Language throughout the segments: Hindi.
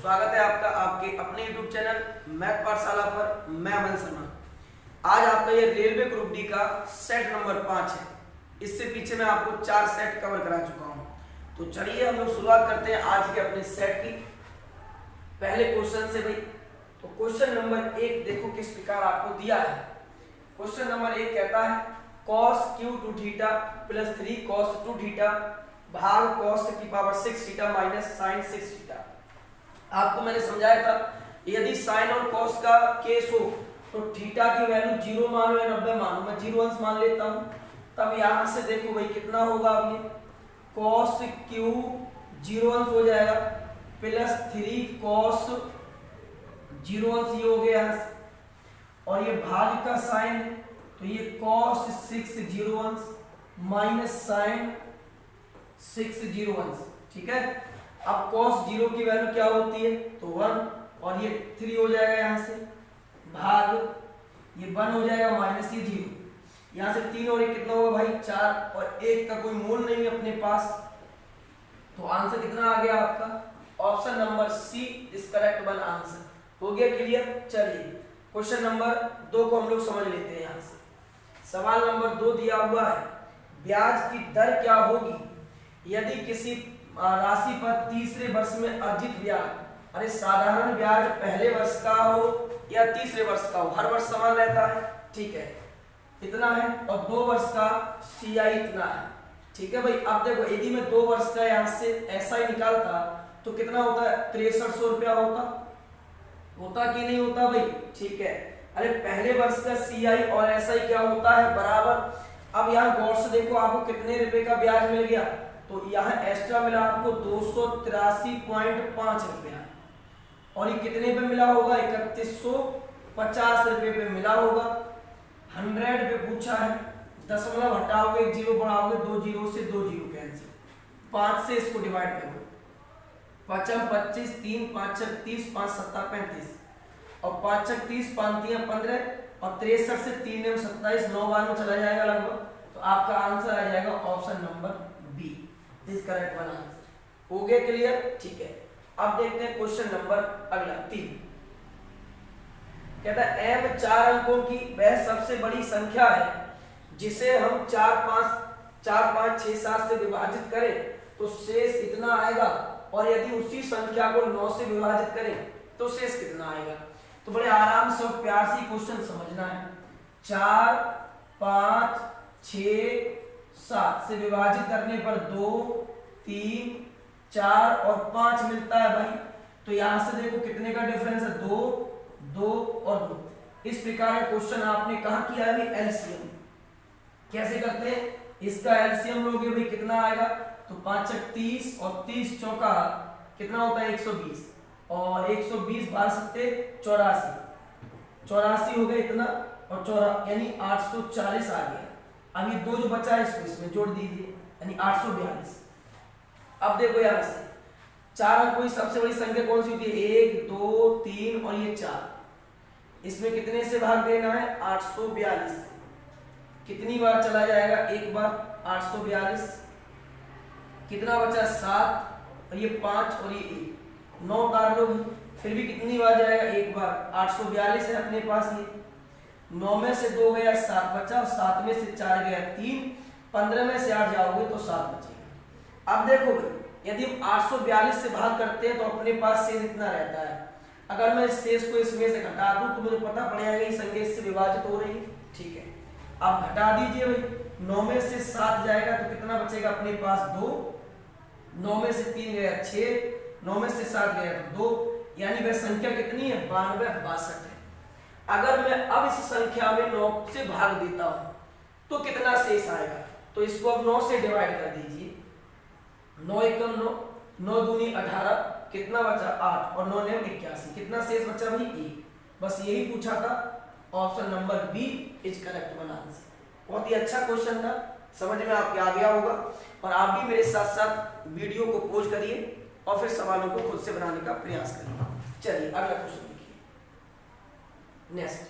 स्वागत है आपका आपके अपने YouTube चैनल मैथ पाठशाला पर। मैं अमन शर्मा। आज आपका ये रेलवे ग्रुप डी का सेट नंबर 5 है। इससे पीछे मैं आपको 4 सेट कवर करा चुका हूँ। तो चलिए हम लोग शुरुआत करते हैं आज के अपने सेट की पहले क्वेश्चन से भाई। तो क्वेश्चन नंबर 1 देखो किस प्रकार आपको दिया है। क्वेश्चन नंबर 1 कहता है cos q2 theta plus 3 cos 2 theta भाग cos की power 6 theta minus sin 6 theta. आपको मैंने समझाया था यदि sin और cos का केस हो तो थीटा की वैल्यू 0 मानो या 90 मानो, मैं 0 अंश मान लेता हूं। तब यहां से देखो भाई कितना होगा, अब ये cos q 0 अंश हो जाएगा प्लस 3 cos 0 अंश ये हो गया, और ये भाग का sin है तो ये cos 6 0 अंश माइनस sin 6 0 अंश। ठीक है, अब cos 0 की वैल्यू क्या होती है तो 1, और ये 3 हो जाएगा यहाँ से भाग ये 1 हो जाएगा माइनस ये 0। यहाँ से 3 और 1 कितना होगा भाई 4, और 1 का कोई मूल नहीं है अपने पास, तो आंसर कितना आ गया आपका option number C is correct one answer. हो गया क्लियर। चलिए क्वेश्चन नंबर 2 को हम लोग समझ लेते हैं। यहाँ से सवाल नंबर 2 दिया हुआ है, ब्याज की दर क्या होगी यदि किसी राशि पर तीसरे वर्ष में अर्जित ब्याज, अरे साधारण ब्याज पहले वर्ष का हो या तीसरे वर्ष का हो, हर वर्ष समान रहता है। ठीक है, इतना है, और 2 वर्ष का CI इतना है। ठीक है भाई, अब देखो यदि मैं 2 वर्ष का यहाँ से ऐसा ही निकालता तो कितना होता है 6300 रुपया होता कि नहीं होता भाई। ठीक है, अरे पहले वर्ष का CI और SI क्या होता है बराबर। अब यहाँ गौर से देखो आपको कितने रुपए का ब्याज मिल गया, तो यहाँ एक्स्ट्रा मिला आपको 283.5 रुपया, और ये कितने पे मिला होगा 3150 रुपए पे मिला होगा। 100 पे पूछा है, दशमलव हटाओगे 1 जीरो बढ़ाओगे 2 जीरो से 2 जीरो कैंसिल, 5 से इसको डिवाइड करो, 5 25 3 5 30 5 7 35, और 5 30 5 3 15, और 63 से 3 27 9 बार में चला जाएगा लगभग, तो आपका आंसर आ जाएगा option number B is correct one answer. हो गया क्लियर। ठीक है, अब देखते हैं क्वेश्चन नंबर अगला 3। कहता है m 4 अंकों की वह सबसे बड़ी संख्या है जिसे हम 4 5 6 7 से विभाजित करें तो शेष इतना आएगा, और यदि उसी संख्या को 9 से विभाजित करें तो शेष कितना आएगा। तो बड़े आराम से और प्यार से क्वेश्चन समझना है। 4 5 6 7 से विभाजित करने पर 2 3 4 और 5 मिलता है भाई, तो यहां से देखो कितने का डिफरेंस है 2 2 और 2। इस प्रकार का क्वेश्चन आपने कहा किया है एलसीएम कैसे करते हैं, इसका एलसीएम लोगे भाई कितना आएगा, तो 5 30 और 30 चौका कितना होता है 120, और 120 बार 7 84 हो गया इतना, और 4 यानी 840 आ गया। अब ये 2 जो बचा है इसको इसमें जोड़ दीजिए यानी 842। अब देखो यहां से 4 अंकों की सबसे बड़ी संख्या कौन सी होती है 1 2 3 और ये 4, इसमें कितने से भाग देना है 842 से। कितनी बार चला जाएगा, एक बार 842, कितना बचा 7, और ये 5 और ये 1 9 काट लो, फिर भी कितनी बार जाएगा एक बार 842 है अपने पास। ये 9 में से 2 गया 7 बचा, और 7 में से 4 गया 3, 15 में से 8 जाओगे तो 7 बचेगा। अब देखो भाई यदि हम 842 से भाग करते हैं तो अपने पास शेष इतना रहता है। अगर मैं इस शेष को इसमें से घटा दूं तो मुझे पता पड़ जाएगा ये संख्या इससे विभाजित हो रही है। ठीक है, अब घटा दीजिए भाई, 9 में से 7 जाएगा तो कितना बचेगा अपने पास 2, 9 में से 3 गया 6, 9 में से 7 गया तो 2, यानी वह संख्या कितनी है 92 है। अगर मैं अब इस संख्या में 9 से भाग देता हूं तो कितना शेष आएगा, तो इसको अब 9 से डिवाइड कर दीजिए, 9 एकम 9, 9 दूनी 18, कितना बचा 8, और 9 9 81, कितना शेष बचा भाई 1। बस यही पूछा था, option number B is correct one answer. बहुत ही अच्छा क्वेश्चन था, समझ में आपके आ गया होगा, और आप भी मेरे साथ साथ वीडियो को पॉज करिए और फिर सवालों को खुद से बनाने का प्रयास करिए। चलिए अगला क्वेश्चन नेक्स्ट,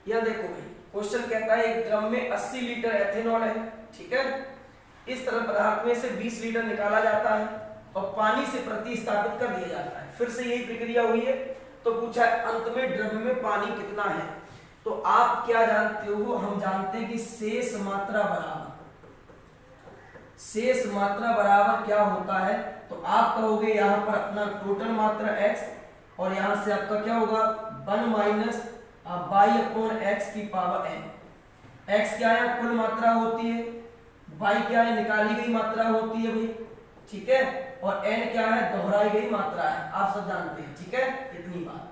यह देखो भाई क्वेश्चन कहता है एक ड्रम में 80 लीटर एथेनॉल है। ठीक है, इस तरह पदार्थ में से 20 लीटर निकाला जाता है और पानी से प्रतिस्थापित कर दिया जाता है। फिर से यही प्रक्रिया हुई है। तो पूछा है अंत में द्रव्य में पानी कितना है। तो आप क्या जानते हो, हम जानते हैं कि शेष मात्रा बराबर क्या होता है। तो आप कहोगे यहाँ पर अपना टोटल मात्रा x और यहाँ से आपका क्या होगा 1 माइनस बाई अपॉन एक्स की पावर n। x क्या है, कुल मात्रा होती है, y क्या है, निकाली गई मात्रा होती है भाई, ठीक है, और n क्या है, दोहराई गई मात्रा है, आप सब जानते हैं, ठीक है, इतनी बात।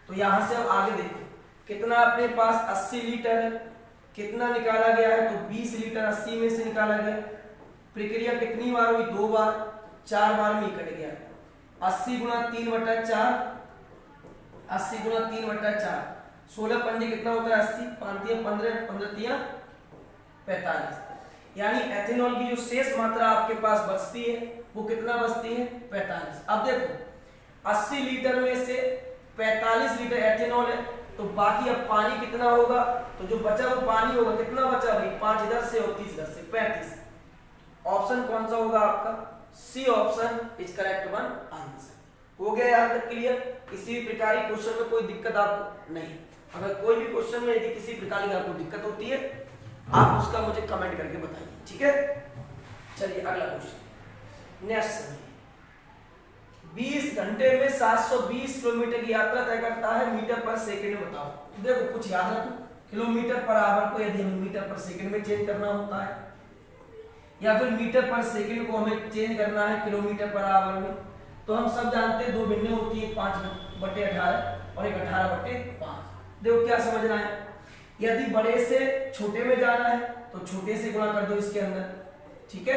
तो यहां से अब आगे देखो कितना अपने पास 80 लीटर है, कितना निकाला गया है, तो 20 लीटर 80 में से निकाला गया। प्रक्रिया कितनी बार हुई, 2 बार, 4 बार में कट गया। 80 गुणा 3/4, 80 गुणा 3/4, 16 पंजे कितना होता है 80, 5 15, 15 45। यानी एथेनॉल की जो शेष मात्रा आपके पास बचती है वो कितना बचती है 45। अब देखो 80 लीटर में से 45 लीटर एथेनॉल है, तो बाकी अब पानी कितना होगा, तो जो बचा वो पानी होगा, कितना बचा भाई 5 इधर से और 30 इधर से, 35। ऑप्शन कौन सा होगा आपका, C option is correct one answer. हो गया यहाँ तक क्लियर। किसी भी प्रकार की क्वेश्चन में कोई दिक्कत आपको नहीं, अगर कोई भी क्वेश्चन में यदि किसी प्रकार की आपको दिक्कत होती है आप उसका मुझे कमेंट करके बताइए, ठीक है। चलिए अगला क्वेश्चन नेक्स्ट। 20 घंटे में 720 किलोमीटर की यात्रा तय करता है, मीटर पर सेकंड में बताओ। देखो कुछ याद रखो, किलोमीटर पर आवर को यदि हमें मीटर पर सेकंड में चेंज करना होता है, या फिर मीटर पर सेकंड को हमें चेंज करना है किलोमीटर पर आवर में, तो हम सब जानते हैं दो भिन्न होती है, 5/18 और एक 18/5। देखो क्या समझना है, यदि बड़े से छोटे में जाना है तो छोटे से गुणा कर दो इसके अंदर, ठीक है,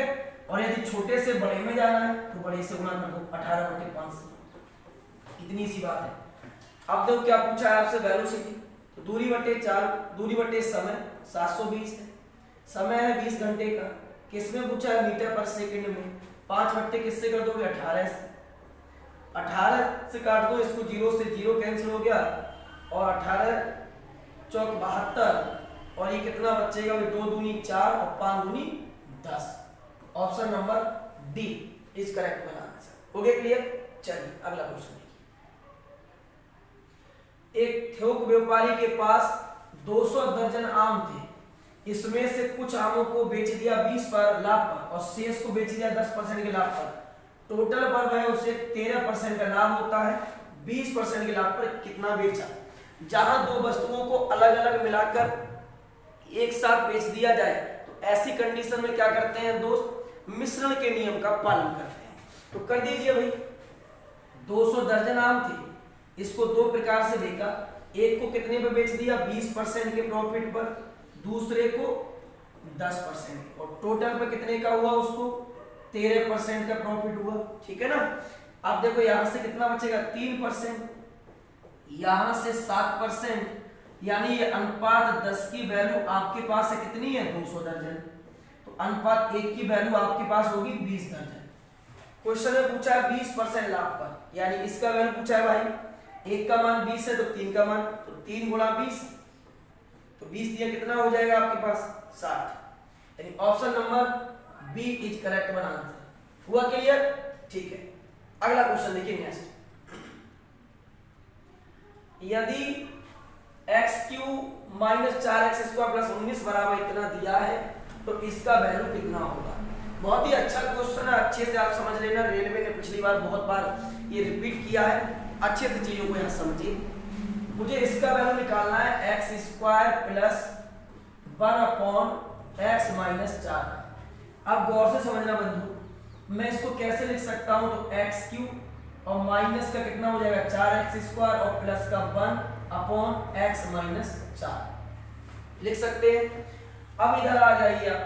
और यदि छोटे से बड़े में जाना है तो बड़े से गुणा कर दो 18/5 से। इतनी सी बात है। अब देखो क्या पूछा है आपसे, वेलोसिटी, तो दूरी बटे 4, दूरी बटे समय 720 है, समय है 20 घंटे का, किसमें पूछा है मीटर पर सेकंड में, 5 बट्टे किससे कर दोगे 18 से, 18 से काट दो इसको, 0 से 0 कैंसिल हो गया, और 18 चौक 72, और ये कितना बचेगा, 2 दूनी 4 और 5 दूनी 10। Option number D is correct answer. हो गया क्लियर। चलिए अगला क्वेश्चन देखिए। एक थोक व्यापारी के पास 200 दर्जन आम थे, इसमें से कुछ आमों को बेच दिया 20 पर लाभ पर और शेष को बेच दिया 10% के लाभ पर। टोटल पर वह उसे 13% का लाभ होता है, 20% के लाभ पर कितना बेचा। जहां दो वस्तुओं को अलग अलग मिलाकर एक साथ बेच दिया जाए तो ऐसी कंडीशन में क्या करते हैं दोस्त, मिश्रण के नियम का पालन करते हैं। तो कर दीजिए भाई, 200 दर्जन आम थे, इसको दो प्रकार से देखा, एक को कितने पे बेच दिया 20% के प्रॉफिट पर, दूसरे को 10%, और टोटल पे कितने का हुआ, उसको 13% का प्रॉफिट हुआ, ठीक है ना। अब देखो यहां से कितना बचेगा 3%, यहां से 7%, यानी ये अनुपात 10 की वैल्यू आपके पास है कितनी है 200 दर्जन, तो अनुपात 1 की वैल्यू आपके पास होगी 20 दर्जन। क्वेश्चन में पूछा है 20% लाभ पर, यानी इसका वैल्यू पूछा है भाई, 1 का मान 20 है तो 3 का मान, तो 3 गुणा 20, तो 20 दिया कितना हो जाएगा आपके पास 60। यानी option number B is correct one answer. हुआ क्लियर, ठीक है। अगला क्वेश्चन देखिए नेक्स्ट। यदि x³ माइनस 4x² प्लस 19 बराबर इतना दिया है तो इसका वैल्यू कितना होगा। बहुत ही अच्छा क्वेश्चन है, अच्छे से आप समझ लेना, रेलवे ने पिछली बार बहुत बार ये रिपीट किया है, अच्छे से चीजों को यहाँ समझिए। मुझे इसका वैल्यू निकालना है x² प्लस 1/x माइनस 4। अब गौर से समझना बंधु, मैं इसको कैसे लिख सकता हूँ, तो x³ और माइनस का कितना हो जाएगा 4x² और प्लस का 1/x माइनस 4 लिख सकते हैं। अब इधर आ जाइए आप,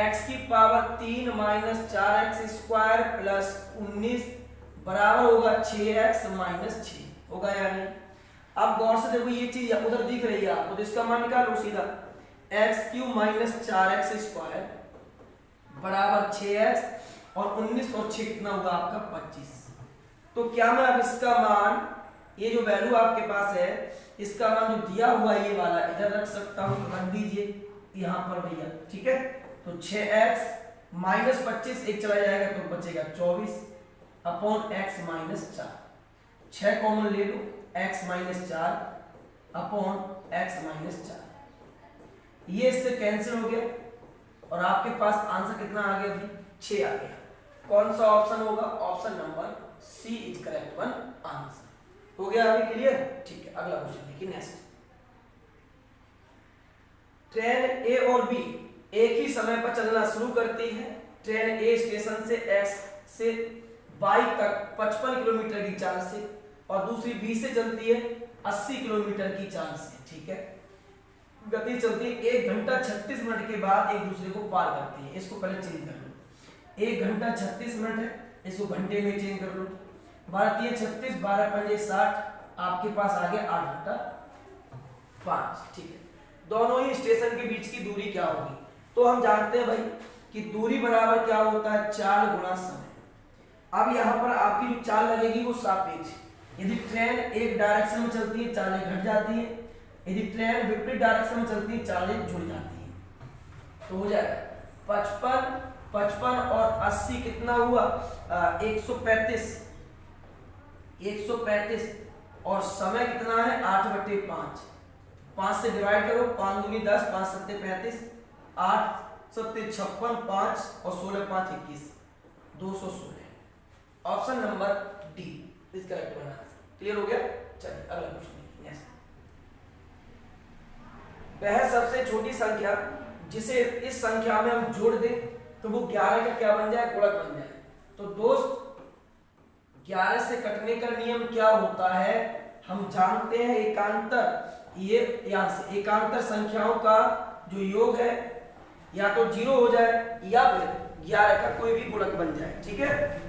x की पावर 3 माइनस 4x² प्लस 19 बराबर होगा 6x माइनस 6, होगा या नहीं। अब गौर से देखो ये चीज उधर दिख रही है आपको, तो इसका मान निकालो सीधा, x³ माइनस 4x² बराबर 6x और 19 और 6 कितना होगा आपका 25। तो क्या मैं अब इसका मान, ये जो वैल्यू आपके पास है इसका मान जो दिया हुआ ये वाला इधर रख सकता हूं, तो रख दीजिए यहां पर भैया, ठीक है। तो 6x माइनस 25 एक चला जाएगा तो बचेगा 24, अपॉन x माइनस 4, 6 कॉमन ले लो, x minus 4 upon x minus 4, ये इससे कैंसिल हो गया और आपके पास आंसर कितना आ गया अभी 6 आ गया। कौन सा ऑप्शन होगा? Option number C is correct one answer. हो गया अभी क्लियर? ठीक है, अगला क्वेश्चन देखिए नेक्स्ट। ट्रेन ए और बी एक ही समय पर चलना शुरू करती है। ट्रेन ए स्टेशन से एक्स से वाई तक 55 किलोमीटर की चाल से और दूसरी बी से चलती है 80 किलोमीटर की चाल से, ठीक है। गति चलती है 1 घंटा 36 मिनट के बाद एक दूसरे को पार करती है। इसको पहले चेंज कर लो, 1 घंटा 36 मिनट है, इसको घंटे में चेंज कर लो। 12 3 36, 12 5 60, आपके पास आ गया 8 घंटा 5, ठीक है। दोनों ही स्टेशन के बीच की दूरी क्या होगी? तो हम जानते हैं भाई कि दूरी बराबर क्या होता है? चाल गुणा समय। अब यहाँ पर आपकी जो चाल लगेगी वो सापेक्ष। यदि ट्रेन एक डायरेक्शन में चलती है चालें घट जाती है, यदि ट्रेन विपरीत डायरेक्शन में चलती है चालें जुड़ जाती है। तो हो जाएगा 55 और 80 कितना हुआ? 135 और समय कितना है? 8/5। 5 से डिवाइड करो, 5 दूनी 10, 5 सत्ते 35, 8 सत्ते 56, 5 और 16 5 21, 216। Option number D is correct बना। क्लियर हो गया? चलिए अगला क्वेश्चन नेक्स्ट। वह सबसे छोटी संख्या जिसे इस संख्या में हम जोड़ दें तो वो 11 का क्या बन जाए? गुणक बन जाए। तो दोस्त 11 से कटने का नियम क्या होता है? हम जानते हैं एकांतर, ये यहां से एकांतर संख्याओं का जो योग है या तो 0 हो जाए या फिर 11 का कोई भी गुणक बन जाए, ठीक है।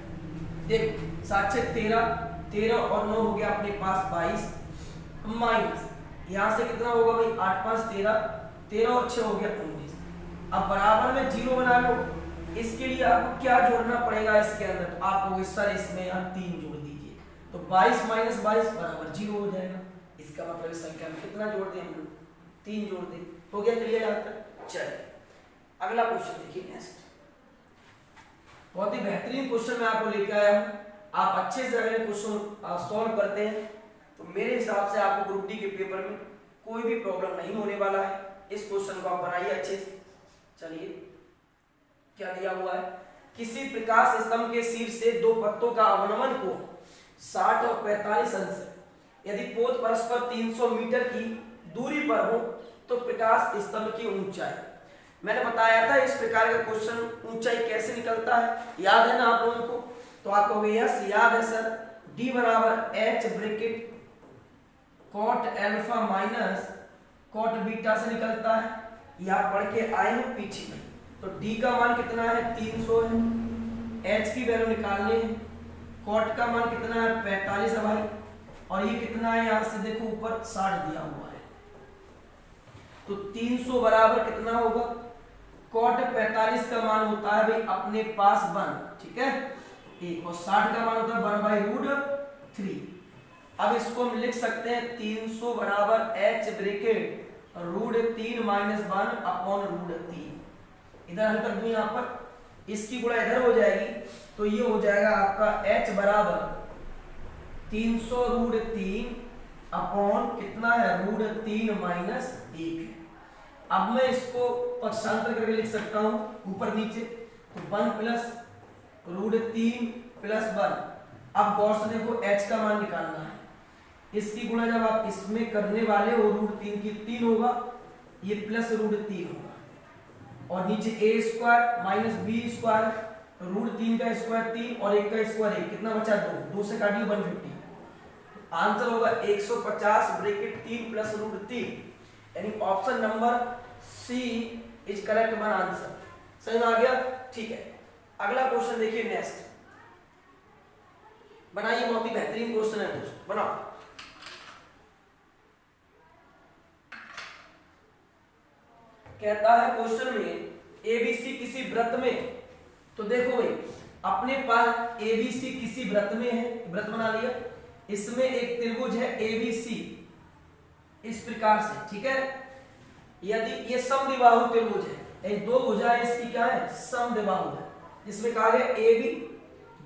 देख 7 6 13 और 9 हो गया अपने पास 22, माइनस यहां से कितना होगा भाई? 8 5 13 और 6 हो गया 19। अब बराबर में 0 बना लो। इसके लिए आपको क्या जोड़ना पड़ेगा इसके अंदर? तो आपको इस सर इसमें यहाँ 3 जोड़ दीजिए, तो 22 माइनस 22 बराबर 0 हो जाएगा। इसका मतलब इस संख्या में कितना जोड़ दें हम लोग? 3 जोड़ दें। हो गया क्लियर यहाँ तक? चलिए अगला क्वेश्चन देखिए नेक्स्ट। बहुत ही बेहतरीन क्वेश्चन मैं आपको लेकर आया हूँ। आप अच्छे से अगर क्वेश्चन सॉल्व करते हैं तो मेरे हिसाब से आपको ग्रुप डी के पेपर में कोई भी प्रॉब्लम नहीं होने वाला है। इस क्वेश्चन को आप बनाइए अच्छे से। चलिए क्या दिया हुआ है? किसी प्रकाश स्तंभ के शीर्ष से 2 पत्तों का अवनमन को 60 और 45 अंश, यदि पोत परस्पर 300 मीटर की दूरी पर हो तो प्रकाश स्तंभ की ऊंचाई। मैंने बताया था इस प्रकार का क्वेश्चन ऊंचाई कैसे निकलता है, याद है ना आप लोगों को? तो आपको यस याद है सर, D बराबर H bracket cot alpha minus cot beta से निकलता है। ये आप पढ़ के आए हैं पीछे में। तो D का मान कितना है? 300 है। H की वैल्यू निकालनी है। कॉट का मान कितना है? 45 है भाई। और ये कितना है? यहाँ से देखो ऊपर 60 दिया हुआ है। तो 300 बराबर कितना होगा? कॉट 45 का मान होता है भाई अपने पास 1, ठीक है, 1, और 60 का मान होता है 1/√3। अब इसको हम लिख सकते हैं 300 बराबर H ब्रैकेट √3 माइनस 1 अपॉन √3। इधर हल कर दूं, यहाँ पर इसकी गुणा इधर हो जाएगी तो ये हो जाएगा आपका H बराबर 300 √3 अपॉन कितना है? √3 माइनस 1। अब मैं इसको पक्षांतर करके लिख सकता हूं ऊपर नीचे, तो 1 प्लस √3 प्लस 1। अब गौर से देखो H का मान निकालना है। इसकी गुणा जब आप इसमें करने वाले हो √3 की 3 होगा, ये प्लस √3 होगा और नीचे a² माइनस b² √3 का स्क्वायर 3 और 1 का स्क्वायर 1, कितना बचा? 2 से काटिए 150। आंसर होगा 150 ब्रैकेट 3 प्लस √3, यानी option number C is correct one answer. समझ में आ गया? ठीक है, अगला क्वेश्चन देखिए नेक्स्ट। बनाइए, बहुत ही बेहतरीन क्वेश्चन है दोस्त, बनाओ। कहता है क्वेश्चन में एबीसी किसी वृत्त में, तो देखो भाई अपने पास एबीसी किसी वृत्त में है, वृत्त बना लिया। इसमें एक त्रिभुज है एबीसी इस प्रकार से, ठीक है। यदि ये समद्विबाहु त्रिभुज है, 2 भुजाएं इसकी क्या है? समद्विबाहु है, जिसमें कहा गया AB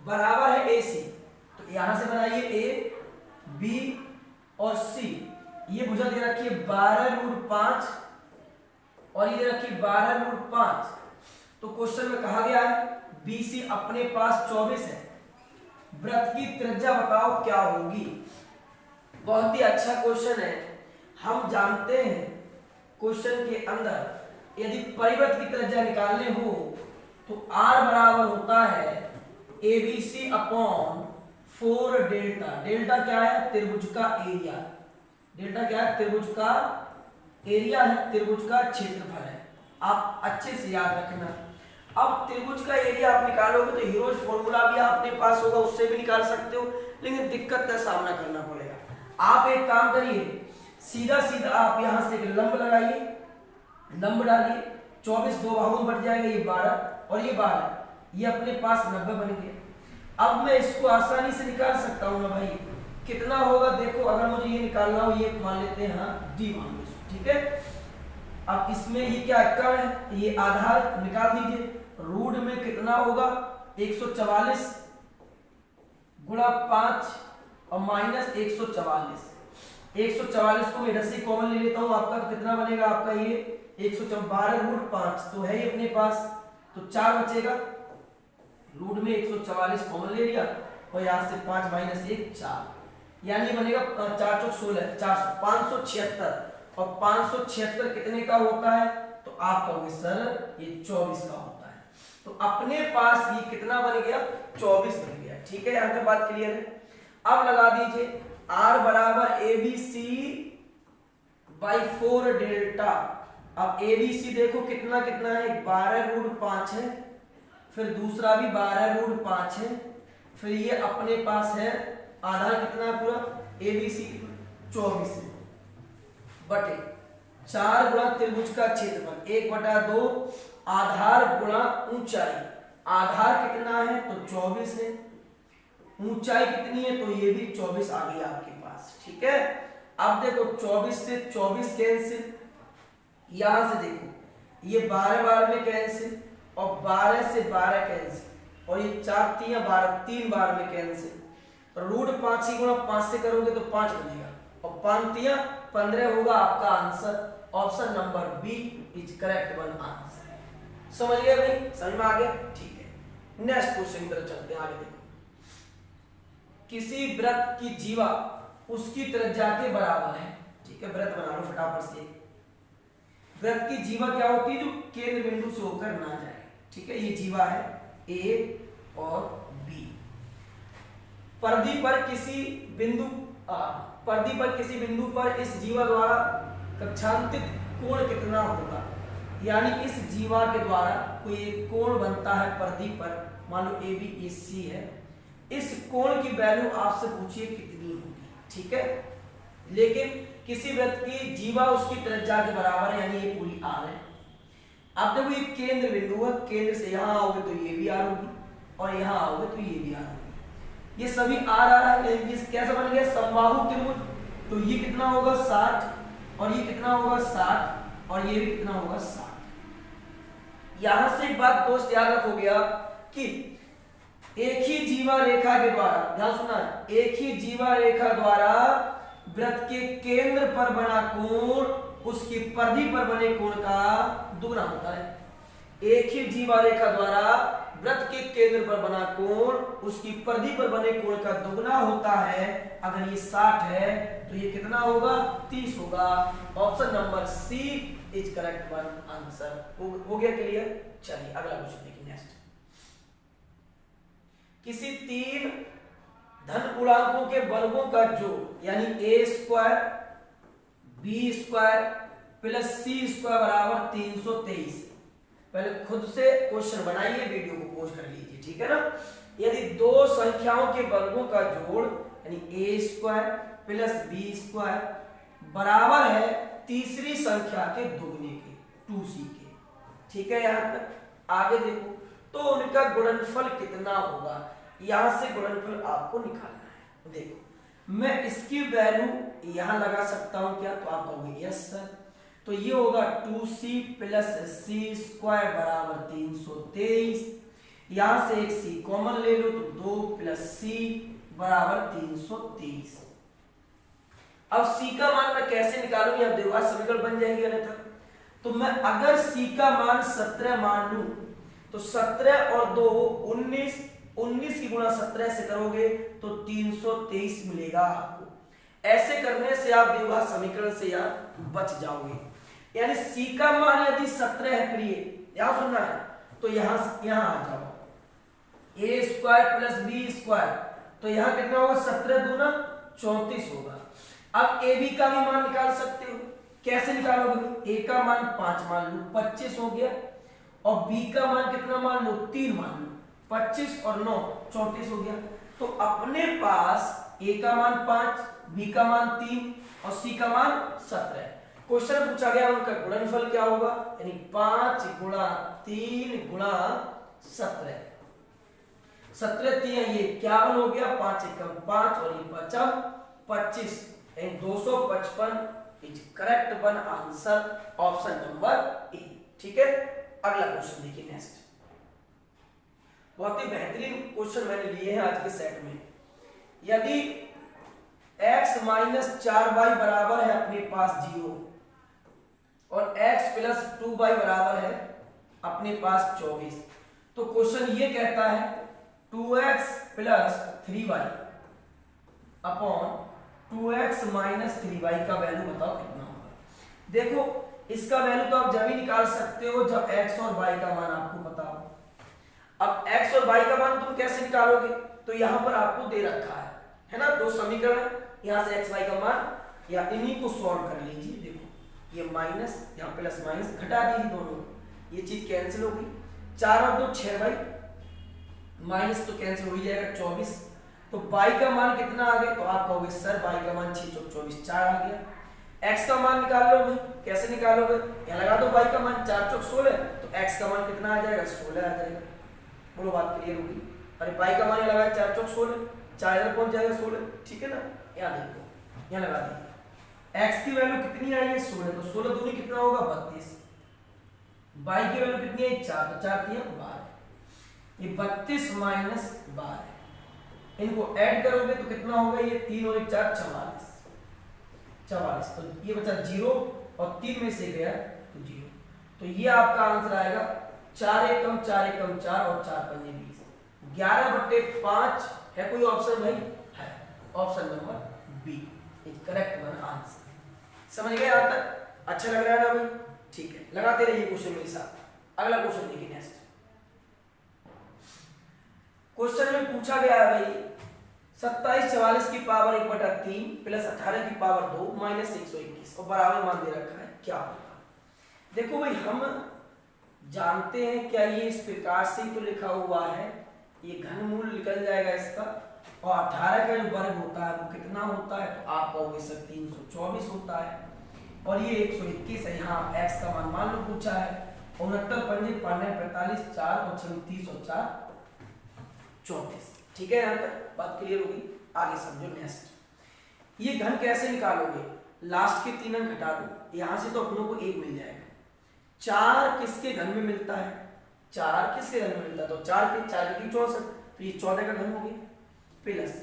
बराबर है ए सी, तो यहां से बनाइए ए बी और सी। ये भुजा दे रखी है 12√5 और ये दे रखी है 12√5। तो क्वेश्चन में कहा गया है बी सी अपने पास 24 है, वृत्त की त्रिज्या बताओ क्या होगी। बहुत ही अच्छा क्वेश्चन है। हम जानते हैं क्वेश्चन के अंदर यदि परिवृत्त की त्रिज्या निकालने हो तो R बराबर होता है ABC अपॉन 4 डेल्टा। डेल्टा क्या है? त्रिभुज का एरिया। डेल्टा क्या है? त्रिभुज का एरिया है, त्रिभुज का क्षेत्रफल है। आप अच्छे से याद रखना। अब त्रिभुज का एरिया आप निकालोगे तो हीरोज फॉर्मूला भी अपने पास होगा, उससे भी निकाल सकते हो, लेकिन दिक्कत का सामना करना पड़ेगा। आप एक काम करिए, सीधा सीधा आप यहां से एक लंब लगाइए, लंब डालिए, 24 दो भागों में बढ़ जाएगा, ये 12 और ये 12, ये अपने पास 90 बन गया। अब मैं इसको आसानी से निकाल सकता हूँ ना भाई, कितना होगा देखो। अगर मुझे ये निकालना हो, ये मान लेते हैं हाँ डी मान लो, ठीक है। अब इसमें ये क्या कण है, ये आधार निकाल दीजिए। रूट में कितना होगा 144 गुणा 5 और माइनस 144। 144 को मैं इधर से कॉमन ले लेता हूं, आपका कितना बनेगा, आपका ये 112√5 तो है ये अपने पास, तो 4 बचेगा। रूट में 144 कॉमन ले लिया और यहां से 5 माइनस 1 4, यानी बनेगा 4 चौक 16, 400 576। और 576 कितने का होता है, तो आप कहोगे सर ये 24 का होता है। तो अपने पास ये कितना बन गया, 24 बन गया। ठीक है, यहां तक बात क्लियर है। अब लगा दीजिए R बराबर ABC बाई 4 डेल्टा। अब ABC देखो कितना कितना है, 12√5 है, फिर दूसरा भी 12√5 है, फिर ये अपने पास है आधार कितना पूरा ABC 24 है, बटे 4 गुणा त्रिभुज का क्षेत्रफल 1/2 आधार गुणा ऊंचाई। आधार कितना है तो 24 है, ऊंचाई कितनी है तो ये भी 24 आ गई आपके पास। ठीक है, अब देखो 24 से 24 कैंसिल, यहां से देखो ये 12 में कैंसिल और 12 से 12 कैंसिल और ये 4 3 12 3 बार में कैंसिल। रूट 5 ही गुणा 5 से करोगे तो 5 बनेगा और 5 3 15 होगा आपका answer. Option number B is correct one answer. समझ गए भाई, समझ में आ गया? ठीक है, नेक्स्ट क्वेश्चन की तरफ चलते हैं। आगे देखो, किसी वृत्त की जीवा उसकी त्रिज्या के बराबर है। ठीक है, वृत्त बना लो फटाफट से। वृत्त की जीवा क्या होती है, जो केंद्र बिंदु से होकर ना जाए। ठीक है, ये जीवा है ए और बी। परिधि पर किसी बिंदु पर इस जीवा द्वारा कक्षांतित कोण कितना होगा। यानी इस जीवा के द्वारा कोई एक कोण बनता है परिधि पर, मान लो ए बी ए सी है, इस कोण की वैल्यू आपसे पूछिए कितनी होगी। ठीक है, लेकिन किसी वृत्त की जीवा उसकी त्रिज्या के बराबर है, यानी ये पूरी आर है। अब देखो ये केंद्र बिंदु है, केंद्र से यहां आओगे तो ये भी आर होगी और यहां आओगे तो ये भी आर होगी। ये सभी आर आ रहा है, कैसा बन गया समबाहु त्रिभुज। तो ये कितना होगा 60 और ये कितना होगा 60 और ये भी कितना होगा 60। यहां से एक बात दोस्त याद रखोगे आप कि एक ही जीवा रेखा के द्वारा, ध्यान सुनना, एक ही जीवा रेखा द्वारा वृत्त के केंद्र पर बना कोण उसकी परिधि पर बने कोण का दुगना होता है। एक ही जीवा रेखा द्वारा वृत्त के केंद्र पर बना कोण उसकी परिधि पर बने कोण का दुगना होता है। अगर ये 60 है तो ये कितना होगा 30 होगा। Option number C is correct one answer. हो गया क्लियर? चलिए अगला क्वेश्चन देखिए। नेक्स्ट, किसी 3 धन पूर्णांकों के वर्गों का जोड़ यानी a² b² प्लस c² बराबर 323। पहले खुद से क्वेश्चन बनाइए, वीडियो को पॉज कर लीजिए। ठीक है ना। यदि दो संख्याओं के वर्गों का जोड़ यानी a² प्लस b² बराबर है तीसरी संख्या के दुगने के 2c के। ठीक है, यहां तक आगे देखो तो उनका गुणनफल कितना होगा, यहां से गुणनफल आपको निकालना है। देखो मैं इसकी वैल्यू यहां लगा सकता हूं क्या, तो आप कहोगे यस सर। तो ये होगा 2c प्लस c² बराबर 323। यहां से एक सी कॉमन ले लो तो 2 प्लस सी बराबर 323। अब सी का मान मैं कैसे निकालूंगी, अब देखो समीकरण बन जाएगी अन्यथा। तो मैं अगर सी का मान 17 मान लूं तो 17 और 2 19, 19 की गुणा 17 से करोगे तो 323 मिलेगा आपको। ऐसे करने से आप द्विघात समीकरण से यार बच जाओगे। यानी सी का मान यदि 17 है प्रिय, यहां सुनना है, तो यहां आ जाओ ए स्क्वायर प्लस बी स्क्वायर, तो यहां कितना होगा 17 दूना 34 होगा। अब ए बी का भी मान निकाल सकते हो, कैसे निकालोगे, ए का मान 5 मान लो 25 हो गया, और बी का मान कितना मान लो 3 मान लो, 25 और 9 34 हो गया। तो अपने पास ए का मान 5, बी का मान 3 और सी का मान 17। क्वेश्चन पूछा गया उनका गुणनफल क्या होगा, यानी 5 गुणा 3 गुणा 17, 17 3 ये 51 हो गया, 5 एकम 5 और ये बचा 25, यानी 255 is correct one answer option number A. ठीक है, अगला क्वेश्चन देखिए नेक्स्ट। बहुत ही बेहतरीन क्वेश्चन मैंने लिए हैं आज के सेट में। यदि x माइनस 4y बराबर है अपने पास 0 और x प्लस 2y बराबर है अपने पास 24, तो क्वेश्चन ये कहता है 2x plus 3y upon 2x minus 3y का वैल्यू बताओ कितना होगा। देखो इसका वैल्यू तो आप जब ही निकाल सकते हो जब x और y का मान आपको पता हो। अब x और y का मान तुम कैसे निकालोगे, तो यहां पर आपको दे रखा है ना, दो समीकरण, यहां से x y का मान, या इन्हीं को सॉल्व कर लीजिए। देखो ये माइनस, यहां प्लस माइनस घटा दीजिए दोनों, ये चीज कैंसिल होगी, 4 और 2 6 भाई, माइनस तो कैंसिल हो ही जाएगा 24। तो y का मान कितना आ गया, तो आप कहोगे सर y का मान 6 चौक 24 4 आ गया। x का मान निकाल लो भाई, कैसे निकालोगे, यहाँ लगा दो y का मान 4 चौक 16, तो x का मान कितना आ जाएगा 16 आ जाएगा। बोलो बात क्लियर होगी। अरे y का मान यहाँ लगाया 4 चौक 16, 4 इधर पहुंच जाएगा 16, ठीक है ना। यहाँ देखो यहाँ लगा दीजिए, x की वैल्यू कितनी आई है 16, तो 16 दूनी कितना होगा 32, y की वैल्यू कितनी है 4, तो 4 3 12, ये 32 माइनस 12, इनको ऐड करोगे तो कितना होगा, ये 3 और 1 4 44, 44, तो ये बचा 0 और 3 में से गया तो 0, तो ये आपका आंसर आएगा 4 एकम 4 एकम 4 और 4 पंजे 20, 11/5 है कोई ऑप्शन भाई, है option number B is correct one answer. समझ गए यहां तक, अच्छा लग रहा है ना भाई, ठीक है, लगाते रहिए क्वेश्चन मेरे साथ। अगला क्वेश्चन देखिए नेक्स्ट। क्वेश्चन में पूछा गया है भाई 27 44 की पावर 1/3 प्लस 18 की पावर 2 माइनस 121 और बराबर मान दे रखा है, क्या होगा। देखो भाई हम जानते हैं क्या ये इस प्रकार से तो लिखा हुआ है, ये घनमूल निकल जाएगा इसका, और 18 का जो वर्ग होता है वो कितना होता है, तो आप कहोगे सर 324 होता है, और ये 121 है। यहाँ x का मान लो पूछा है, 69 पंजे 45 4 और 36 और 4 34, ठीक है, यहाँ तक बात क्लियर होगी। आगे समझो नेक्स्ट। ये घन कैसे निकालोगे, लास्ट के 3 अंक घटा दो, यहां से तो अपनों को 1 मिल जाएगा। 4 किसके घन में मिलता है, 4 किसके घन में मिलता है, तो 4 के 64, तो ये 14 का घन हो गया, प्लस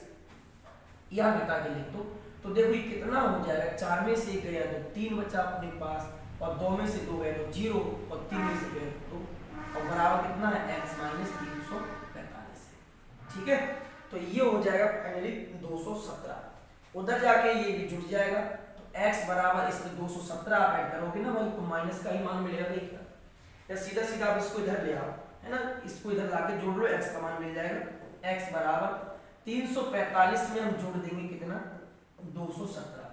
यहां घटा के लिख दो, तो देखो ये कितना हो जाएगा, 4 में से 1 गया तो 3 बचा अपने पास, और 2 में से 2 गए तो 0, और 3 में से गए तो 2, और बराबर कितना है x माइनस 345, ठीक है। तो ये हो जाएगा फाइनली 217, उधर जाके ये भी जुड़ जाएगा, तो x बराबर इसमें 217 आप ऐड करोगे ना भाई, तो माइनस का ही मान मिलेगा, देखिए, या सीधा सीधा आप इसको इधर ले आओ, है ना, इसको इधर लाके जोड़ लो, x का मान मिल जाएगा, x बराबर 345 में हम जोड़ देंगे कितना 217,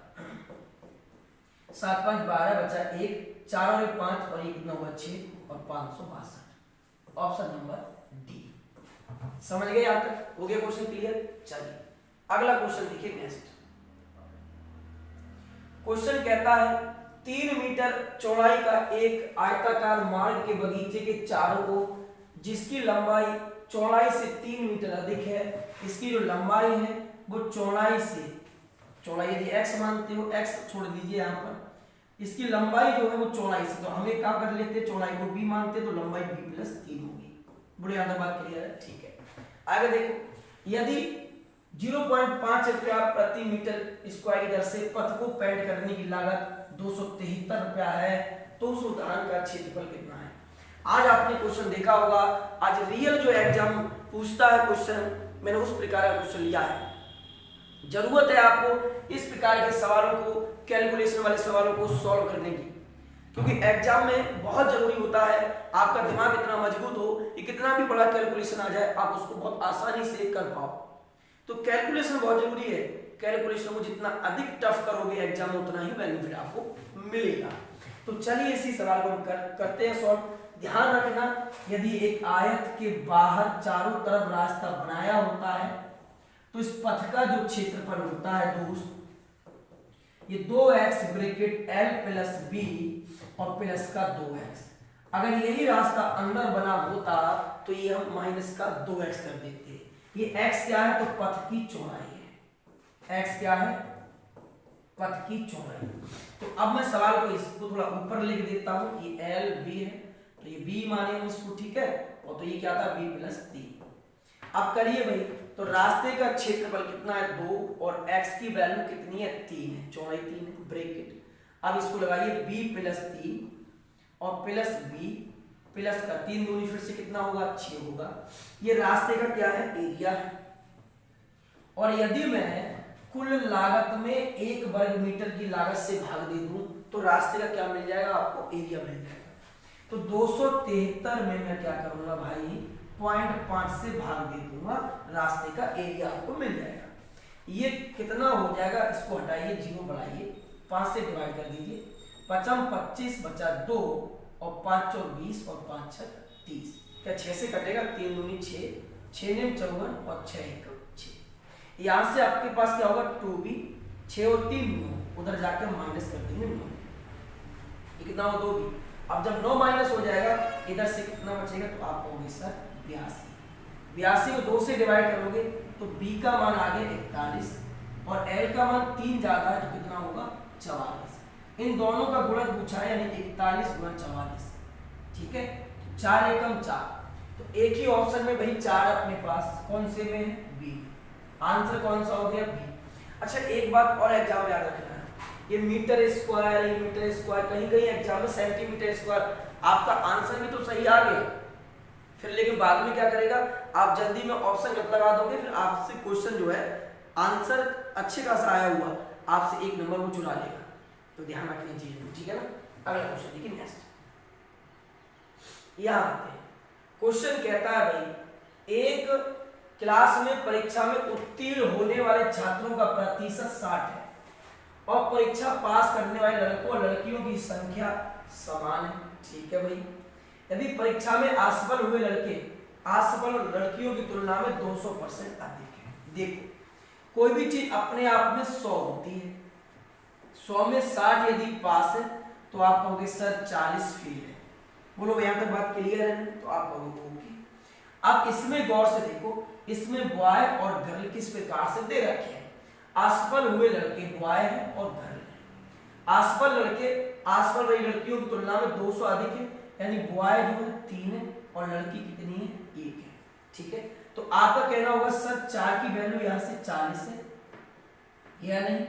7 5 12 बचा 1, 4 और 1 5, और ये कितना हुआ 6 और 562, ऑप्शन नंबर डी। समझ गए यहां तक, हो गया क्वेश्चन क्लियर। चलिए अगला क्वेश्चन देखिए नेक्स्ट। क्वेश्चन कहता है 3 मीटर चौड़ाई का एक आयताकार मार्ग के बगीचे के चारों ओर, जिसकी लंबाई चौड़ाई से 3 मीटर अधिक है, इसकी जो लंबाई है वो चौड़ाई से, चौड़ाई यदि x मानते हो, x छोड़ दीजिए यहाँ पर, इसकी लंबाई जो है वो चौड़ाई से, तो हम एक काम कर लेते हैं, चौड़ाई को b मानते तो लंबाई b + 3 होगी, बुढ़े यहाँ तक बात क्लियर है, ठीक है। आगे देखो, यदि 0.5 रुपया प्रति मीटर स्क्वायर की दर से पथ को पेंट करने की लागत 273 रुपया है, तो उस उदाहरण का क्षेत्रफल कितना है। आज आपने क्वेश्चन देखा होगा, आज रियल जो एग्जाम पूछता है क्वेश्चन, मैंने उस प्रकार का क्वेश्चन लिया है। जरूरत है आपको इस प्रकार के सवालों को, कैलकुलेशन वाले सवालों को सॉल्व करने की, क्योंकि एग्जाम में बहुत जरूरी होता है आपका दिमाग इतना मजबूत हो कि कितना भी बड़ा कैलकुलेशन आ जाए आप उसको बहुत आसानी से कर पाओ। तो कैलकुलेशन बहुत जरूरी है, कैलकुलेशन को जितना अधिक टफ करोगे एग्जाम में उतना ही बेनिफिट आपको मिलेगा। तो चलिए इसी सवाल को हम करते हैं सॉल्व। ध्यान रखना, यदि एक आयत के बाहर चारों तरफ रास्ता बनाया होता है तो इस पथ का जो क्षेत्रफल होता है दोस्त, ये 2x bracket l plus b और प्लस का 2x, अगर यही रास्ता अंदर बना होता तो ये हम माइनस का 2x कर देते। ये x क्या है, तो पथ की चौड़ाई है। x क्या है, पथ की चौड़ाई। तो अब मैं सवाल को इसको थोड़ा ऊपर लिख देता हूं, ये l b है तो ये b माने हम इसको, ठीक है। और तो ये क्या था, b प्लस 3। अब करिए भाई, तो रास्ते का क्षेत्रफल कितना है 2 और x की वैल्यू कितनी है 3 है, चौड़ाई 3 है, ब्रैकेट। अब इसको लगाइए b प्लस 3 और प्लस b प्लस का 3 दूनी फिर से कितना होगा 6 होगा। ये रास्ते का क्या है, एरिया है। और यदि मैं कुल लागत में 1 वर्ग मीटर की लागत से भाग दे दूं तो रास्ते का क्या मिल जाएगा, आपको एरिया मिल जाएगा। तो 273 में मैं क्या करूंगा भाई, 0.5 से भाग दे दूंगा, रास्ते का एरिया आपको मिल जाएगा। ये कितना हो जाएगा, इसको हटाइए, 0 बढ़ाइए, 5 से डिवाइड कर दीजिए, 5 25 बचा 2 और 5 और 20 और 5 6 30, क्या 6 से कटेगा, 3 दूनी 6, 6 ने 54 और 6 1 6। यहाँ से आपके पास क्या होगा 2b, 6 और 3 9, उधर जाके माइनस कर देंगे 9, ये कितना हो 2b। अब जब 9 माइनस हो जाएगा इधर से कितना बचेगा, तो आप कहोगे सर 82। 82 को 2 से डिवाइड करोगे तो b का मान आ गया 41 और l का मान 3 ज्यादा है तो कितना होगा 44। इन दोनों का गुणज पूछा है, यानी 41 गुणा 44, ठीक है। 4 एकम 4, तो एक ही ऑप्शन में भाई 4 अपने पास, कौन से में है, बी। आंसर कौन सा हो गया, बी। अच्छा एक बात और एग्जाम में याद रखना है, ये मीटर स्क्वायर, ये मीटर स्क्वायर, कहीं कहीं एग्जाम में सेंटीमीटर स्क्वायर, आपका आंसर भी तो सही आ गया, फिर लेकिन बाद में क्या करेगा, आप जल्दी में ऑप्शन गलत लगा दोगे, फिर आपसे क्वेश्चन जो है आंसर अच्छे खासा आया हुआ आपसे 1 नंबर वो चुरा लेगा। तो ध्यान रखनी चाहिए, ठीक है ना। अगला क्वेश्चन देखिए नेक्स्ट, यहां आते हैं। क्वेश्चन कहता है भाई, एक क्लास में परीक्षा में उत्तीर्ण होने वाले छात्रों का प्रतिशत 60 है और परीक्षा पास करने वाले लड़कों और लड़कियों की संख्या समान है, ठीक है भाई। यदि परीक्षा में असफल हुए लड़के असफल लड़कियों की तुलना में 200% अधिक है। देखो कोई भी चीज अपने आप में 100 होती है, 100 में 60 यदि पास है तो आप कहोगे सर 40 फेल है। बोलो यहाँ तक बात क्लियर है, तो आप कहोगे ओके। अब इसमें गौर से देखो, इसमें बॉय और गर्ल किस प्रकार से दे रखे हैं। असफल हुए लड़के बॉय है और गर्ल है। असफल लड़के असफल रही लड़कियों की तुलना में 200 अधिक है, यानी बॉय जो है 3 है और लड़की कितनी है 1 है, ठीक है। तो आपका कहना होगा सर 4 की वैल्यू यहाँ से 40 है या नहीं,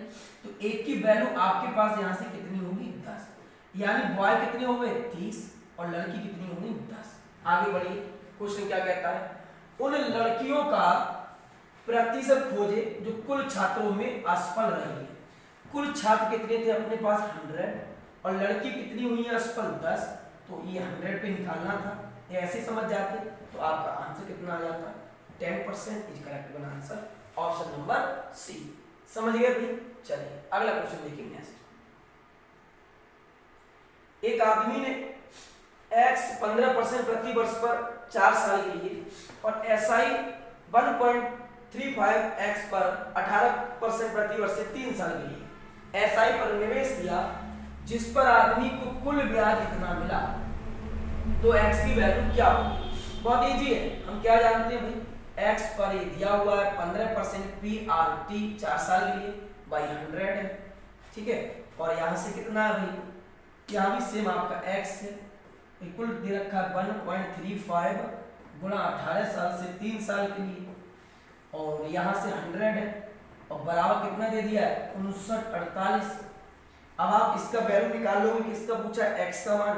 तो 1 की वैल्यू आपके पास यहाँ से कितनी होगी 10, यानी बॉय कितने हो गए 30 और लड़की कितनी होगी 10। आगे बढ़िए, क्वेश्चन क्या कहता है, उन लड़कियों का प्रतिशत खोजे जो कुल छात्रों में असफल रही है। कुल छात्र कितने थे अपने पास 100 और लड़की कितनी हुई है असफल 10, तो ये 100 पे निकालना था, ये ऐसे समझ जाते तो आपका आंसर कितना आ जाता 10% is correct one answer, option number C. समझ गए भाई। चलिए अगला क्वेश्चन देखिए नेक्स्ट। एक आदमी ने x 15% प्रति वर्ष पर 4 साल के लिए और SI 1.35x पर 18% प्रति वर्ष से 3 साल के लिए SI पर निवेश दिया, जिस पर आदमी को कुल ब्याज इतना मिला, तो x की वैल्यू क्या होगी। बहुत इजी है, हम क्या जानते हैं भाई, x पर ये दिया हुआ है 15% PRT 4 साल के लिए बाई 100 है, ठीक है। और यहाँ से कितना है भाई, यहाँ भी सेम आपका x है, बिल्कुल दे रखा है 1.35 गुणा 18 साल से 3 साल के लिए, और यहाँ से 100 है और बराबर कितना दे दिया है 5948। अब आप इसका वैल्यू निकाल लोगे, किसका पूछा है x का मान।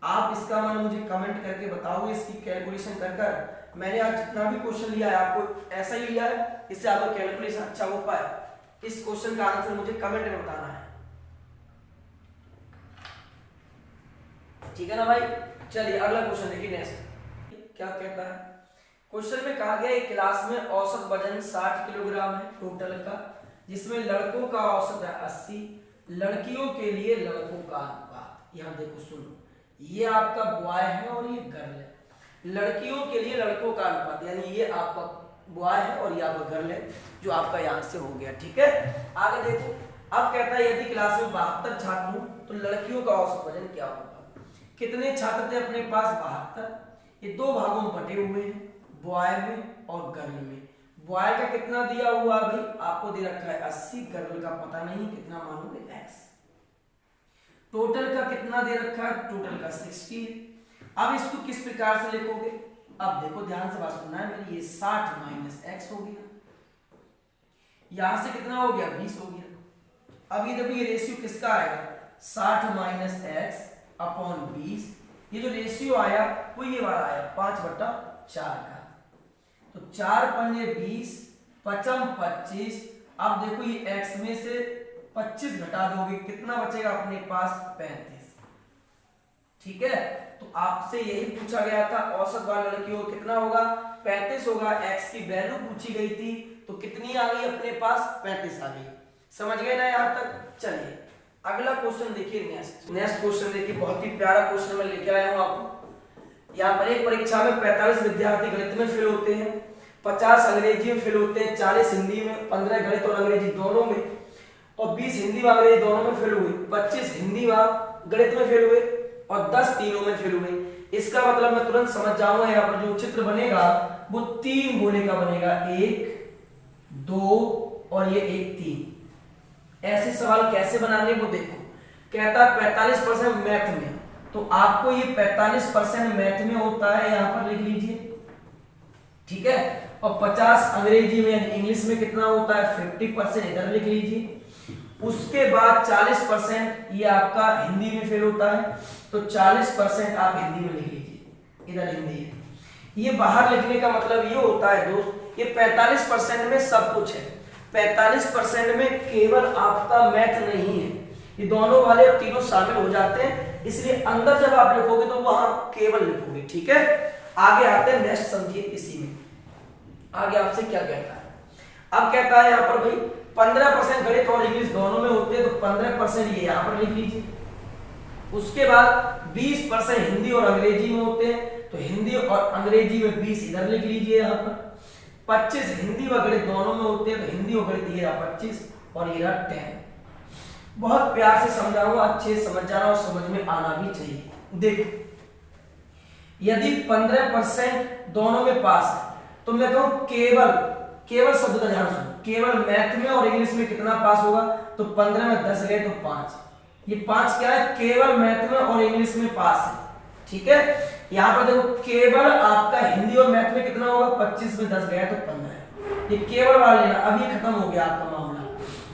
आप इसका मान मुझे कमेंट करके बताओगे इसकी कैलकुलेशन कर कर। मैंने आज जितना भी क्वेश्चन लिया है आपको ऐसा ही लिया है, इससे आपका कैलकुलेशन अच्छा हो पाए। इस क्वेश्चन का आंसर मुझे कमेंट में बताना है, ठीक है ना भाई। चलिए अगला क्वेश्चन देखिए नेक्स्ट क्या कहता है। क्वेश्चन में कहा गया एक क्लास में औसत वजन 60 किलोग्राम है टोटल का, जिसमें लड़कों का औसत है 80, लड़कियों के लिए लड़कों का अनुपात। यहाँ देखो सुनो, ये आपका बॉय है और ये गर्ल है। लड़कियों के लिए लड़कों का अनुपात यानी ये आपका बॉय है और ये आपका गर्ल है, जो आपका यहाँ से हो गया, ठीक है। आगे देखो, अब कहता है यदि क्लास में 72 छात्र हो तो लड़कियों का औसत वजन क्या होगा। कितने छात्र थे अपने पास 72, ये दो भागों में बटे हुए हैं, बॉय में और गर्ल में। बॉय का कितना दिया हुआ भाई, आपको दे रखा है 80, गर्ल का पता नहीं कितना मानोगे x। टोटल का कितना दे रखा है, टोटल का 60। अब इसको किस प्रकार से लिखोगे, अब देखो ध्यान से बात सुनना है मेरी, ये 60 माइनस x हो गया, यहां से कितना हो गया 20 हो गया। अब ये देखो ये रेशियो किसका आएगा, 60 माइनस x अपॉन 20। ये जो रेशियो आया वो ये वाला आया 5/4 का। तो 4 पंजे 20, 5 25। अब देखो ये x में से 25 घटा दोगे, कितना बचेगा अपने पास 35, ठीक है। तो आपसे यही पूछा गया था औसत वाला लड़कियों कितना होगा 35 होगा। x की वैल्यू पूछी गई थी तो कितनी आ गई अपने पास 35 आ गई। समझ गए ना यहाँ तक। चलिए अगला क्वेश्चन देखिए, नेक्स्ट क्वेश्चन देखिए, बहुत ही प्यारा क्वेश्चन मैं लेके आया हूँ आपको। यहाँ पर एक परीक्षा में 45 विद्यार्थी गणित में फेल होते हैं, 50 अंग्रेजी में फेल होते हैं, 40 हिंदी में, 15 गणित और अंग्रेजी दोनों में, और 20 हिंदी व अंग्रेजी दोनों में फेल हुए, 25 हिंदी व गणित में फेल हुए और 10 तीनों में फेल हुए। इसका मतलब मैं तुरंत समझ जाऊंगा यहाँ पर जो चित्र बनेगा वो 3 गोले का बनेगा, 1 2 और ये 1 3। ऐसे सवाल कैसे बनाने वो देखो। कहता है 45% मैथ में, तो आपको ये 45% मैथ में होता है, यहाँ पर लिख लीजिए, ठीक है। और 50 अंग्रेजी में इंग्लिश में कितना होता है 50%, इधर लिख लीजिए। उसके बाद 40% ये आपका हिंदी में फेल होता है, तो 40% आप हिंदी में लिख लीजिए, इधर हिंदी है। ये बाहर लिखने का मतलब ये होता है दोस्त, ये 45% में सब कुछ है, 45% में केवल आपका मैथ नहीं है, ये दोनों वाले और तीनों शामिल हो जाते हैं, इसलिए अंदर जब आप लिखोगे तो वहां केवल लिखोगे, ठीक है। आगे आते हैं नेक्स्ट, समझिए इसी में आगे आपसे क्या कहता है। अब कहता है यहाँ पर भाई 15% गणित और इंग्लिश दोनों में होते हैं, तो 15% ये यहाँ पर लिख लीजिए। उसके बाद 20% हिंदी और अंग्रेजी में होते हैं, तो हिंदी और अंग्रेजी में 20 इधर लिख लीजिए यहाँ पर। 25 हिंदी व गणित दोनों में होते हैं, तो हिंदी और गणित ये 25 और ये 10। बहुत प्यार से समझाऊंगा, अच्छे से समझ जाना और समझ में आना भी चाहिए। देखो यदि 15% दोनों में पास है तो मैं कहूं केवल शब्द का ध्यान सुनो, केवल मैथ में और इंग्लिश में कितना पास होगा, तो 15 में 10 गए तो 5। ये 5 क्या है, केवल मैथ में और इंग्लिश में पास है, ठीक है। यहाँ पर देखो केवल आपका हिंदी और मैथ में कितना होगा, 25 में 10 गया तो 15। ये केवल वाला लेना, अब ये खत्म हो गया आपका मामला,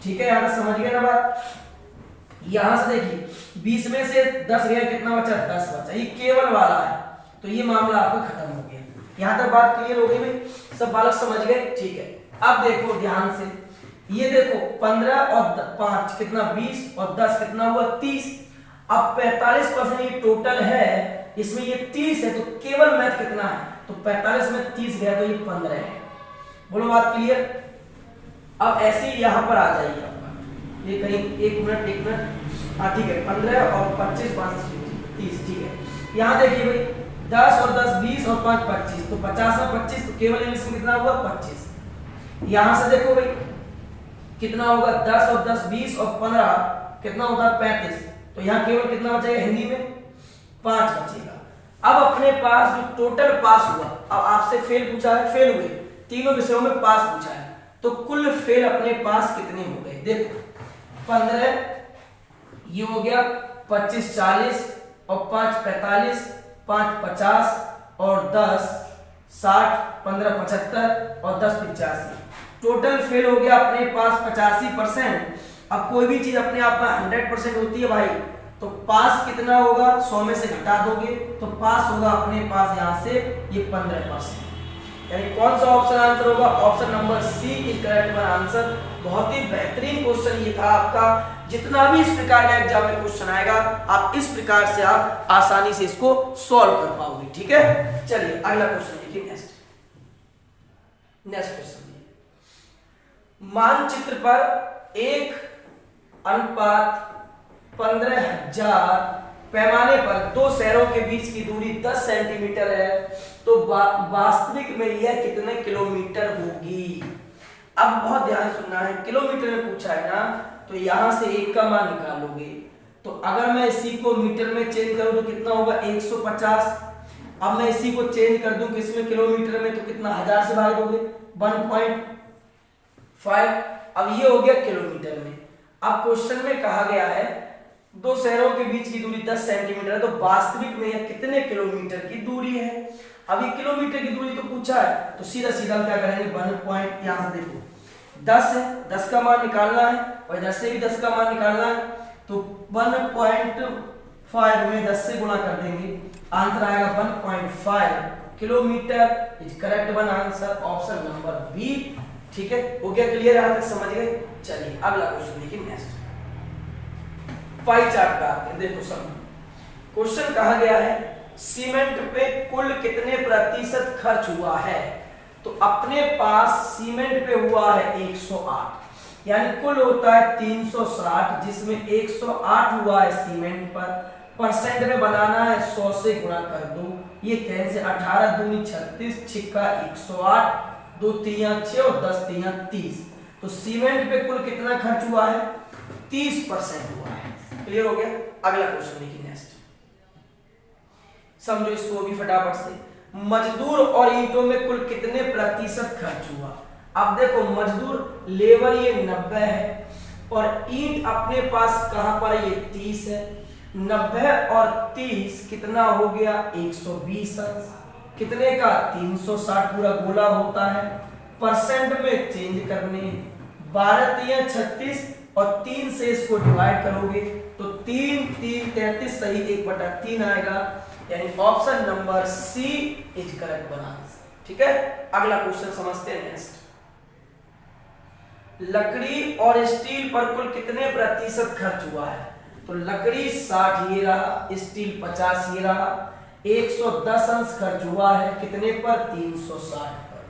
ठीक है। यहाँ समझ गए ना बात। यहां से देखिए 20 में से 10 गया, कितना बचा 10 बचा, ये केवल वाला है, तो ये मामला आपका खत्म हो गया। यहां तक बात क्लियर हो गई भाई, सब बालक समझ गए, ठीक है। अब देखो ध्यान से, ये देखो 15 और 5 कितना 20 और 10 कितना हुआ 30। अब 45% ये टोटल है, इसमें ये 30 है, तो केवल मैथ कितना है, तो 45 में 30 गया तो ये 15 है। बोलो बात क्लियर। अब ऐसे ही यहां पर आ जाइए आपका, ये कहीं एक मिनट, हाँ ठीक है, 15 और 25 5 30, ठीक है। यहां देखिए भाई 10 और 10 20 और 5 25, तो 50 और 25, तो केवल इंग्लिश में कितना हुआ 25। यहां से देखो भाई कितना होगा 10 और 10 20 और 15 कितना होता है 35, तो यहाँ केवल कितना बचेगा हिंदी में 5 बचेगा। अब अपने पास जो टोटल पास हुआ, अब आपसे फेल पूछा है, फेल हुए तीनों विषयों में पास पूछा है, तो कुल फेल अपने पास कितने हो गए। देखो 15 ये हो गया, 25 40 और 5 45, 5 50 और 10 60, 15 75 और 10 85। टोटल फेल हो गया अपने पास 85%। अब कोई भी चीज अपने आप में 100% होती है भाई, तो पास कितना होगा, 100 में से घटा दोगे तो पास होगा अपने पास यहाँ से ये 15%। यानी कौन सा ऑप्शन आंसर होगा, option number C is correct one answer. बहुत ही बेहतरीन क्वेश्चन ये था आपका। जितना भी इस प्रकार का एग्जाम में क्वेश्चन आएगा, आप इस प्रकार से आप आसानी से इसको सॉल्व कर पाओगे। ठीक है, चलिए अगला क्वेश्चन देखिए। नेक्स्ट क्वेश्चन, मानचित्र पर 1:15,000 पैमाने पर दो शहरों के बीच की दूरी 10 सेंटीमीटर है, तो वास्तविक में यह कितने किलोमीटर होगी। अब बहुत ध्यान सुनना है, किलोमीटर में पूछा है ना, तो यहां से 1 का मान निकालोगे, तो अगर मैं इसी को मीटर में चेंज करूं तो कितना होगा 150। अब मैं इसी को चेंज कर दूं किसमें, किलोमीटर में, तो कितना 1000 से भाग दोगे 1.5। अब ये हो गया किलोमीटर में। अब क्वेश्चन में कहा गया है दो शहरों के बीच की दूरी 10 सेंटीमीटर है, तो वास्तविक में यह कितने किलोमीटर की दूरी है। अब ये किलोमीटर की दूरी तो पूछा है, तो सीधा सीधा क्या करेंगे 1 यहां से देखो 10 है, 10 का मान निकालना है और इधर से भी 10 का मान निकालना है, तो 1.5 में 10 से गुणा कर देंगे, आंसर आएगा 1.5 kilometre is correct one answer, option number B. ठीक है, हो गया क्लियर, यहां तक समझ गए। चलिए अगला क्वेश्चन देखिए। नेक्स्ट पाई चार्ट पे आते हैं। देखो सब क्वेश्चन कहा गया है सीमेंट पे कुल कितने प्रतिशत खर्च हुआ है, तो अपने पास सीमेंट पे हुआ है 108, यानी कुल होता है 360, जिसमें 108 हुआ है सीमेंट पर। परसेंट में बनाना है, 100 से गुणा कर दो, ये कैसे 18 दूनी 36, छिक्का 108, 2 3 6 और 10 3 30, तो सीमेंट पे कुल कितना खर्च हुआ है 30% हुआ है। क्लियर हो गया। अगला क्वेश्चन देखिए। नेक्स्ट समझो इसको भी फटाफट से, मजदूर और ईंटों में कुल कितने प्रतिशत खर्च हुआ। अब देखो मजदूर लेबर ये 90 है और ईंट अपने पास कहां पर ये 30 है, 90 और 30 कितना हो गया 120 कितने का 360 पूरा गोला होता है। परसेंट में चेंज करने 12 3 36 और 3 से इसको डिवाइड करोगे तो 3 3 33 सही 1/3 आएगा, यानी option number C is correct one answer. ठीक है, अगला क्वेश्चन समझते हैं। नेक्स्ट, लकड़ी और स्टील पर कुल कितने प्रतिशत खर्च हुआ है, तो लकड़ी 60 ये रहा, स्टील 50 ये रहा, 110 अंश खर्च हुआ है कितने पर 360 पर।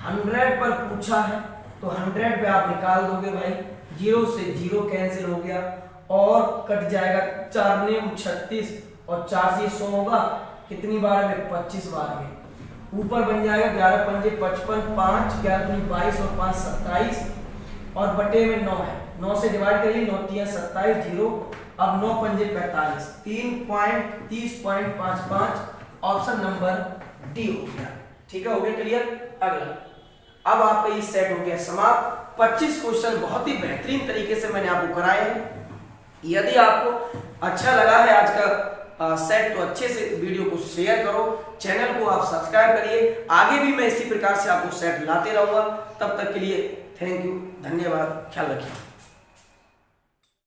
100 पर पूछा है तो 100 पे आप निकाल दोगे भाई, 0 से 0 कैंसिल हो गया और कट जाएगा 4 ने 36 और 4 से 100 होगा कितनी बार में 25 बार में, ऊपर बन जाएगा 11 पंजे 55, 5 11 दूनी 22 और 5 27 और बटे में 9 है, 9 से डिवाइड करिए 9 3 27 0, अब 9 पंजे 45, 3.30.55, ऑप्शन नंबर डी हो गया। ठीक है, हो गया क्लियर। अगला, अब आपका ये सेट हो गया समाप्त। 25 क्वेश्चन बहुत ही बेहतरीन तरीके से मैंने आपको कराए हैं। यदि आपको अच्छा लगा है आज का सेट तो अच्छे से वीडियो को शेयर करो, चैनल को आप सब्सक्राइब करिए, आगे भी मैं इसी प्रकार से आपको सेट लाते रहूंगा। तब तक के लिए थैंक यू, धन्यवाद, ख्याल रखिए।